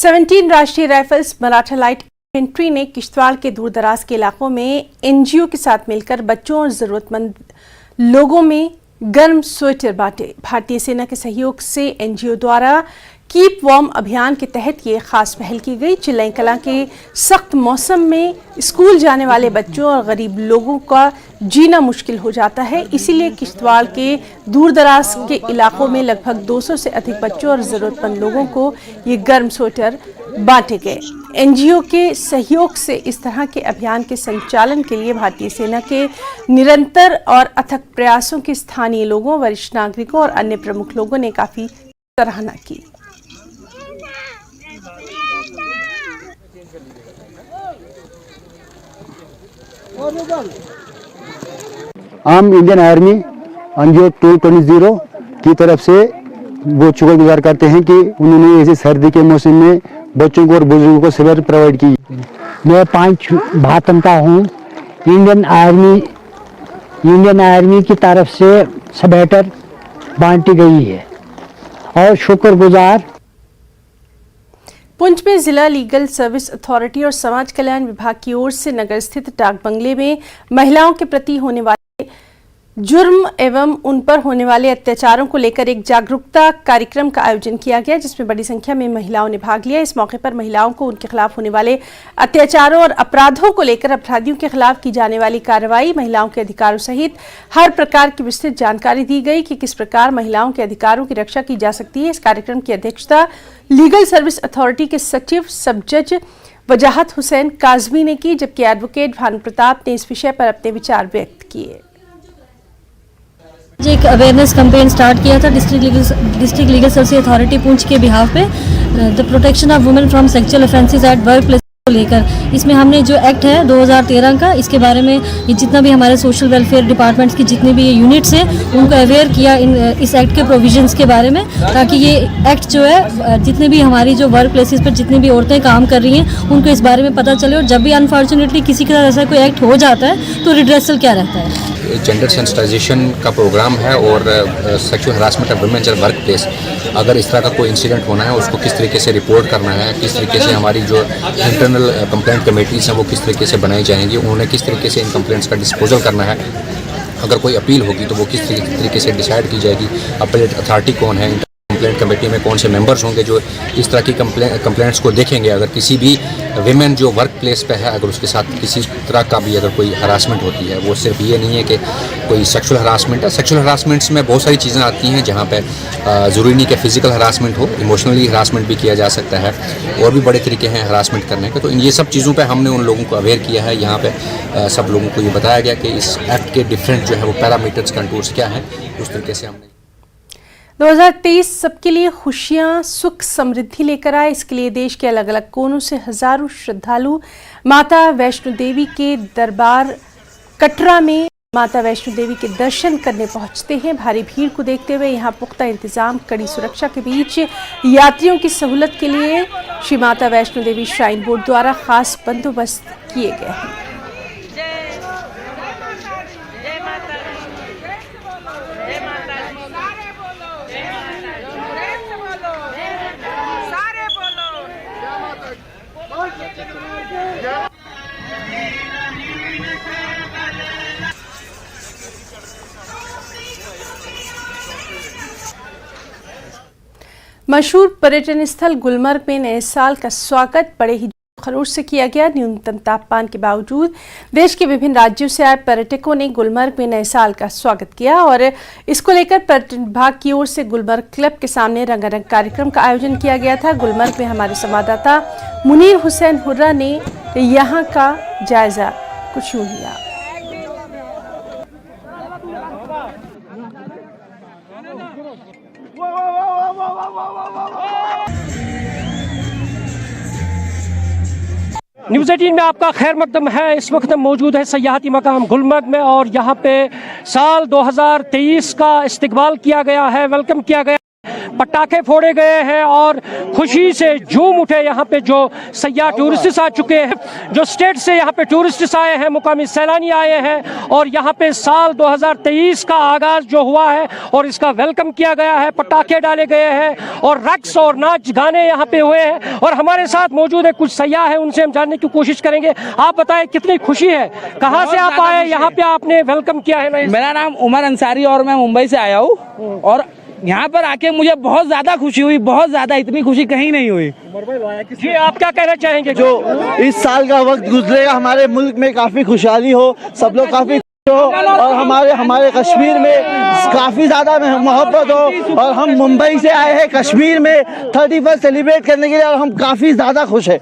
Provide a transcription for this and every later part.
17 राष्ट्रीय rifles Maratha light infantry ने किश्तवाड़ के दूरदराज के इलाकों में एनजीओ के साथ मिलकर बच्चों और जरूरतमंद लोगों में गर्म स्वेटर बांटे। भारतीय सेना के सहयोग से एनजीओ द्वारा कीप वार्म अभियान के तहत ये खास पहल की गई। चिल्लाई कलां के सख्त मौसम में स्कूल जाने वाले बच्चों और गरीब लोगों का जीना मुश्किल हो जाता है, इसीलिए किश्तवाड़ के दूरदराज के इलाकों में लगभग 200 से अधिक बच्चों और जरूरतमंद लोगों को ये गर्म स्वेटर बांटे गए। एनजीओ के सहयोग से इस तरह के अभियान के संचालन के लिए भारतीय सेना के निरंतर और अथक प्रयासों की स्थानीय लोगों, वरिष्ठ नागरिकों और अन्य प्रमुख लोगों ने काफी सराहना की। हम इंडियन आर्मी एनजीओ 220 की तरफ से वो शुक्रगुजार करते हैं कि उन्होंने ऐसे सर्दी के मौसम में बच्चों को और बुजुर्गों को स्वेटर प्रोवाइड की। मैं 5 भातन का हूँ। इंडियन आर्मी की तरफ से स्वेटर बांटी गई है और शुक्रगुजार। पुंछ में जिला लीगल सर्विस अथॉरिटी और समाज कल्याण विभाग की ओर से नगर स्थित डाक बंगले में महिलाओं के प्रति होने वाले जुर्म एवं उन पर होने वाले अत्याचारों को लेकर एक जागरूकता कार्यक्रम का आयोजन किया गया, जिसमें बड़ी संख्या में महिलाओं ने भाग लिया। इस मौके पर महिलाओं को उनके खिलाफ होने वाले अत्याचारों और अपराधों को लेकर अपराधियों के खिलाफ की जाने वाली कार्रवाई, महिलाओं के अधिकारों सहित हर प्रकार की विस्तृत जानकारी दी गई कि किस प्रकार महिलाओं के अधिकारों की रक्षा की जा सकती है। इस कार्यक्रम की अध्यक्षता लीगल सर्विस अथॉरिटी के सचिव सब जज वजाहत हुसैन काजमी ने की, जबकि एडवोकेट भानु प्रताप ने इस विषय पर अपने विचार व्यक्त किए। एक अवेयरनेस कैंपेन स्टार्ट किया था district legal service authority Poonch के बिहाफ पे the protection of women from sexual offences at work place को लेकर। इसमें हमने जो एक्ट है 2013 का, इसके बारे में ये जितना भी हमारे सोशल वेलफेयर डिपार्टमेंट्स की जितने भी ये यूनिट्स हैं उनको अवेयर किया इस एक्ट के प्रोविजंस के बारे में, ताकि ये एक्ट जो है जितने भी हमारी जो वर्क प्लेसेस पर जितनी भी औरतें काम कर रही हैं उनको इस बारे में पता चले, और जब भी अनफॉर्चुनेटली किसी के साथ ऐसा कोई एक्ट हो जाता है तो रिड्रेसल क्या रहता है। जेंडर सेंसिटाइजेशन का प्रोग्राम है और sexual harassment of women at work place, अगर इस तरह का कोई इंसिडेंट होना है उसको किस तरीके से रिपोर्ट करना है, किस तरीके से हमारी जो इंटरनल कंप्लेंट कमेटीज़ हैं वो किस तरीके से बनाई जाएंगी, उन्होंने किस तरीके से इन कंप्लेंट्स का डिस्पोजल करना है, अगर कोई अपील होगी तो वो किस तरीके से डिसाइड की जाएगी, अपीलेट अथॉरिटी कौन है, कंप्लेंट कमेटी में कौन से मेंबर्स होंगे जो इस तरह की कंप्लेंट्स को देखेंगे। अगर किसी भी विमेन जो वर्क प्लेस पे है अगर उसके साथ किसी तरह का भी अगर कोई हरासमेंट होती है, वो सिर्फ ये नहीं है कि कोई सेक्सुअल हरासमेंट है। सेक्सुअल हरासमेंट्स में बहुत सारी चीज़ें आती हैं जहाँ पे ज़रूरी नहीं कि फिजिकल हरासमेंट हो, इमोशनली हरासमेंट भी किया जा सकता है, और भी बड़े तरीके हैं हरासमेंट करने के। तो ये सब चीज़ों पर हमने उन लोगों को अवेयर किया है। यहाँ पर सब लोगों को ये बताया गया कि इस एक्ट के डिफरेंट जो है वो पैरामीटर्स कंटूर्स क्या हैं, उस तरीके से हमने 2023 सबके लिए खुशियां, सुख, समृद्धि लेकर आए। इसके लिए देश के अलग अलग कोनों से हजारों श्रद्धालु माता वैष्णो देवी के दरबार कटरा में माता वैष्णो देवी के दर्शन करने पहुंचते हैं। भारी भीड़ को देखते हुए यहां पुख्ता इंतजाम, कड़ी सुरक्षा के बीच यात्रियों की सहूलत के लिए श्री माता वैष्णो देवी श्राइन बोर्ड द्वारा खास बंदोबस्त किए गए हैं। मशहूर पर्यटन स्थल गुलमर्ग में नए साल का स्वागत बड़े ही खरोश से किया गया। न्यूनतम तापमान के बावजूद देश के विभिन्न राज्यों से आए पर्यटकों ने गुलमर्ग में नए साल का स्वागत किया, और इसको लेकर पर्यटन विभाग की ओर से गुलमर्ग क्लब के सामने रंगारंग कार्यक्रम का आयोजन किया गया था। गुलमर्ग में हमारे संवाददाता मुनीर हुसैन हुर्रा ने यहाँ का जायजा कुछ यूं लिया। न्यूज़ 18 में आपका खैर मकदम है। इस वक्त मौजूद है सयाहती मकाम गुलमर्ग में, और यहाँ पे साल 2023 का इस्तकबाल किया गया है, वेलकम किया गया। पटाखे फोड़े गए हैं और खुशी से झूम उठे यहाँ पे जो सयाह टूरिस्ट आ चुके हैं, जो स्टेट से यहाँ पे टूरिस्ट आए हैं, मुकामी सैलानी आए हैं और यहाँ पे साल 2023 का आगाज जो हुआ है और इसका वेलकम किया गया है, पटाखे डाले गए हैं और रक्स और नाच गाने यहाँ पे हुए हैं। और हमारे साथ मौजूद है कुछ सयाह है, उनसे हम जानने की कोशिश करेंगे। आप बताएं कितनी खुशी है, कहाँ से आप आए, यहाँ पे आपने वेलकम किया है? मेरा नाम उमर अंसारी और मैं मुंबई से आया हूँ और यहाँ पर आके मुझे बहुत ज्यादा खुशी हुई, बहुत ज्यादा, इतनी खुशी कहीं नहीं हुई। जी आप क्या कहना चाहेंगे? जो इस साल का वक्त गुजरेगा हमारे मुल्क में काफी खुशहाली हो, सब लोग काफी हो और हमारे कश्मीर में काफी ज्यादा मोहब्बत हो। और हम मुंबई से आए हैं कश्मीर में 31 सेलिब्रेट करने के लिए और हम काफी ज्यादा खुश हैं।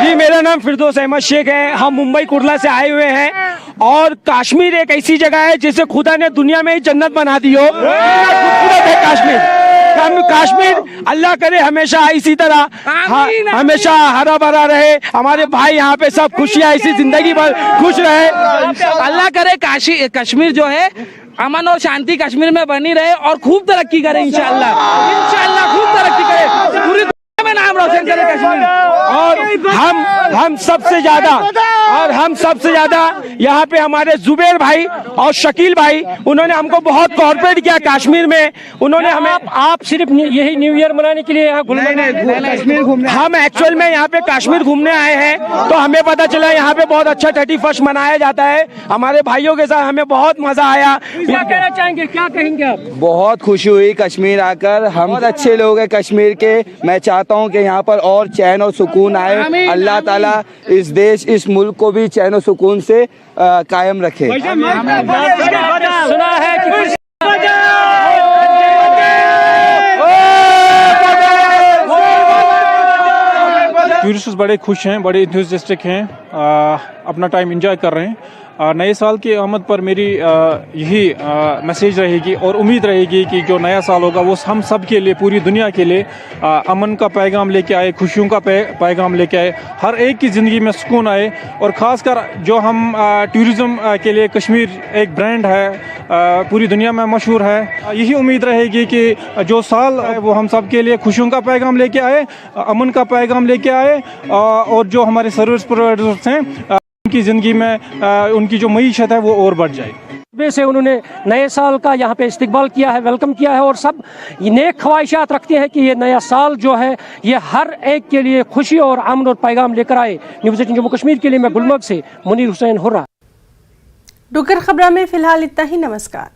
जी मेरा नाम फिरदौस अहमद शेख है, हम मुंबई कुर्ला से आए हुए हैं और कश्मीर एक ऐसी जगह है जिसे खुदा ने दुनिया में ही जन्नत बना दी हो। खूबसूरत है कश्मीर, अल्लाह करे हमेशा इसी तरह हमेशा हरा भरा रहे, हमारे भाई यहाँ पे सब खुशियाँ इसी जिंदगी भर खुश रहे। अल्लाह करे कश्मीर जो है अमन और शांति कश्मीर में बनी रहे और खूब तरक्की करे इंशाल्लाह खूब तरक्की करे, पूरी दुनिया में नाम रोशन करे कश्मीर। और हम सबसे ज्यादा यहाँ पे हमारे जुबेर भाई और शकील भाई, उन्होंने हमको बहुत कोऑपरेट किया कश्मीर में। उन्होंने हमें आप सिर्फ यही न्यू ईयर मनाने के लिए यहाँ कश्मीर घूमने, हम एक्चुअल में यहाँ पे कश्मीर घूमने आए हैं तो हमें पता चला यहाँ पे बहुत अच्छा 31 मनाया जाता है। हमारे भाइयों के साथ हमें बहुत मजा आया। क्या कहना चाहेंगे, क्या कहेंगे आप? बहुत खुशी हुई कश्मीर आकर, हम बहुत अच्छे लोग हैं कश्मीर के। मैं चाहता हूँ कि यहाँ पर और चैन और सुकून आए, अल्लाह ताला इस देश इस मुल्क को भी चैन और सुकून से कायम रखे। सुना है कि टूरिस्ट बड़े खुश हैं, बड़े इंथुसियास्टिक हैं, अपना टाइम एंजॉय कर रहे हैं। नए साल की आमद पर मेरी यही मैसेज रहेगी और उम्मीद रहेगी कि जो नया साल होगा वो हम सब के लिए, पूरी दुनिया के लिए अमन का पैगाम लेके आए, खुशियों का पैगाम लेके आए, हर एक की ज़िंदगी में सुकून आए। और ख़ासकर जो हम टूरिज़्म के लिए कश्मीर एक ब्रांड है, पूरी दुनिया में मशहूर है। यही उम्मीद रहेगी कि जो साल है वो हम सब के लिए खुशियों का पैगाम लेके आए, अमन का पैगाम लेके आए और जो हमारे सर्विस प्रोवाइडर्स हैं उनकी ज़िंदगी में उनकी जो मईशत है वो और बढ़ जाए। से उन्होंने नए साल का यहाँ पे इस्तकबाल किया है, वेलकम किया है और सब नेक ख्वाहिशात रखते हैं कि ये नया साल जो है ये हर एक के लिए खुशी और अमन और पैगाम लेकर आए। न्यूज़ 18 जम्मू कश्मीर के लिए मैं गुलमर्ग से मुनीर हुसैन हुर्रा। डुगर खबरा में फिलहाल इतना ही। नमस्कार।